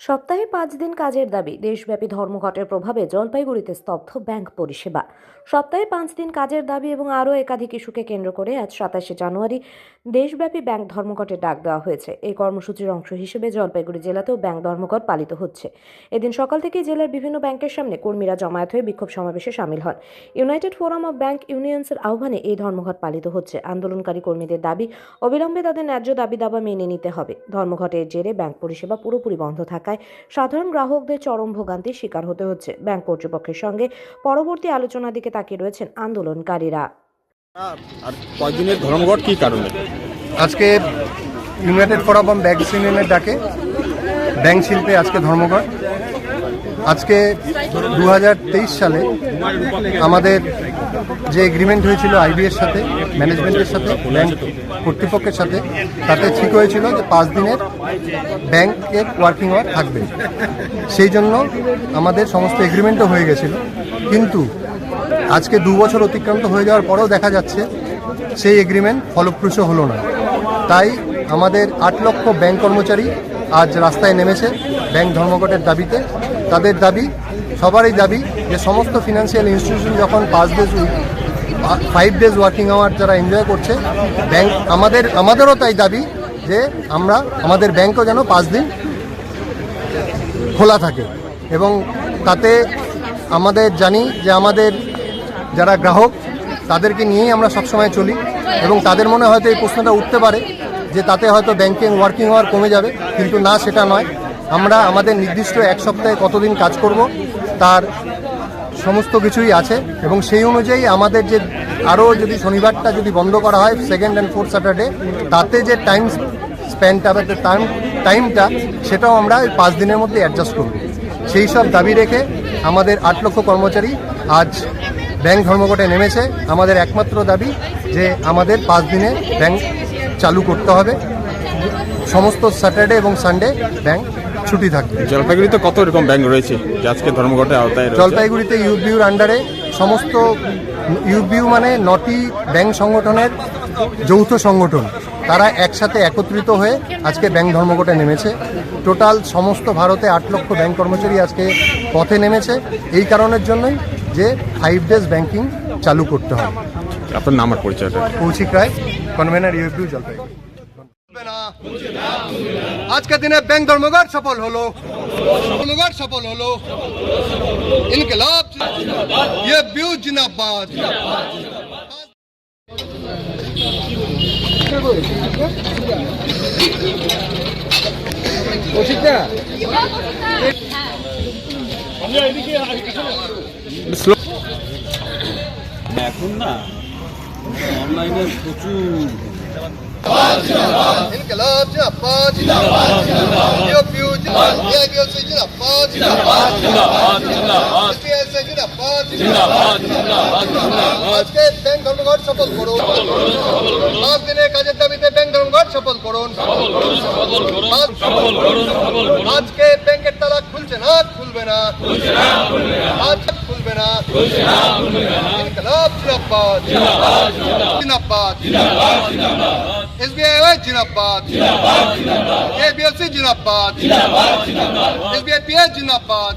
সপ্তাহে ৫ দিন কাজের দাবি। দেশব্যাপী ধর্মঘটের প্রভাবে জলপাইগুড়িতে স্তব্ধ ব্যাংক পরিষেবা। সপ্তাহে ৫ দিন কাজের দাবি এবং আরও একাধিক ইস্যুকে কেন্দ্র করে আজ ২৭শে জানুয়ারি দেশব্যাপী ব্যাংক ধর্মঘটের ডাক দেওয়া হয়েছে। এই কর্মসূচির অংশ হিসেবে জলপাইগুড়ি জেলাতেও ব্যাংক ধর্মঘট পালিত হচ্ছে। এদিন সকাল থেকেই জেলার বিভিন্ন ব্যাংকের সামনে কর্মীরা জমায়েত হয়ে বিক্ষোভ সমাবেশে সামিল হন। ইউনাইটেড ফোরাম অব ব্যাংক ইউনিয়ন্সের আহ্বানে এই ধর্মঘট পালিত হচ্ছে। আন্দোলনকারী কর্মীদের দাবি, অবিলম্বে তাদের ন্যায্য দাবি দাবা মেনে নিতে হবে। ধর্মঘটের জেরে ব্যাংক পরিষেবা পুরোপুরি বন্ধ থাকায় সাধারণ গ্রাহকদের চরম ভোগান্তির শিকার হতে হচ্ছে। ব্যাংক কর্তৃপক্ষের সঙ্গে পরবর্তী আলোচনার দিকে তাকিয়ে রয়েছেন আন্দোলনকারীরা। আর কয়েকদিনের ধর্মঘট কি কারণে? আজকে ইউনাইটেড ফোরাম অব ব্যাংক ইউনিয়নের ডাকে ব্যাংক শিল্পে আজকে ধর্মঘট। আজকে ২০২৩ সালে আমাদের যে এগ্রিমেন্ট হয়েছিল আইবিএর সাথে, ম্যানেজমেন্টের সাথে, ব্যাংক কর্তৃপক্ষের সাথে, তাতে ঠিক হয়েছিল যে ৫ দিনের ব্যাংকের ওয়ার্কিং আওয়ার থাকবে। সেই জন্য আমাদের সমস্ত এগ্রিমেন্টও হয়ে গেছিল, কিন্তু আজকে ২ বছর অতিক্রান্ত হয়ে যাওয়ার পরেও দেখা যাচ্ছে সেই এগ্রিমেন্ট ফলপ্রসূ হলো না। তাই আমাদের ৮ লক্ষ ব্যাংক কর্মচারী আজ রাস্তায় নেমেছে ব্যাংক ধর্মঘটের দাবিতে। তাদের দাবি, সবারই দাবি, যে সমস্ত ফিনান্সিয়াল ইনস্টিটিউশন যখন 5 ডেজ ওয়ার্কিং আওয়ার যারা এনজয় করছে, ব্যাংক আমাদেরও তাই দাবি যে আমাদের ব্যাংকও যেন ৫ দিন খোলা থাকে। এবং তাতে আমাদের জানি যে আমাদের যারা গ্রাহক, তাদেরকে নিয়েই আমরা সবসময় চলি, এবং তাদের মনে হয়তো এই প্রশ্নটা উঠতে পারে যে তাতে হয়তো ব্যাংকিং ওয়ার্কিং আওয়ার কমে যাবে, কিন্তু না, সেটা নয়। আমরা আমাদের নির্দিষ্ট এক সপ্তাহে কতদিন কাজ করব তার সমস্ত কিছুই আছে, এবং সেই অনুযায়ী আমাদের যে আরও যদি শনিবারটা যদি বন্ধ করা হয়, সেকেন্ড অ্যান্ড ফোর্থ স্যাটারডে, তাতে যে টাইম স্পেন্ডটা বা টাইমটা সেটাও আমরা ৫ দিনের মধ্যে অ্যাডজাস্ট করব। সেই সব দাবি রেখে আমাদের ৮ লক্ষ কর্মচারী আজ ব্যাংক ধর্মঘটে নেমেছে। আমাদের একমাত্র দাবি যে আমাদের 5 দিনে ব্যাংক চালু করতে হবে। সমস্ত স্যাটারডে এবং সানডে ব্যাংক ছুটি থাকবে। জলপাইগুড়িতে কত রকম ব্যাংক রয়েছে যে আজকে ধর্মঘটের আওতায় রয়েছে? জলপাইগুড়িতে ইউবিউর আন্ডারে সমস্ত, ইউবিউ মানে 9টি ব্যাংক সংগঠনের যৌথ সংগঠন, তারা একসাথে একত্রিত হয়ে আজকে ব্যাংক ধর্মঘটে নেমেছে। টোটাল সমস্ত ভারতে ৮ লক্ষ ব্যাংক কর্মচারী আজকে পথে নেমেছে এই কারণের জন্যই যে 5 ডেজ ব্যাংকিং চালু করতে হবে। আপনার নাম আর পরিচয়টা? কৌশিক রায়, কনভেনার ইউবিউ জলপাইগুড়ি। আজকের দিনে ব্যাংক ধর্মঘট সফল হলো, ধর্মঘট সফল হলো। ইনকিলাব ইউবিউ জিন্দাবাদ। এখন না অনলাইনে প্রচুর ইনকিলাব জিন্দাবাদ, ইউবিউ জিন্দাবাদ, এবিএলসি জিন্দাবাদ, এসপিএসএ জিন্দাবাদ। আজকে ব্যাংক ধর্মঘট সফল করুন। 5 দিনের কাজের দাবিতে ব্যাংক ধর্মঘট সফল করুন। আজকে ব্যাংকের তালা খুলছে না, খুলবে না, আজ খুলবে না। ইনকিলাব জিন্দাবাদ, জিন্দাবাদ, এসবিআই জিন্দাবাদ, এবিএলসি জিন্দাবাদ, এসবিআই জিন্দাবাদ।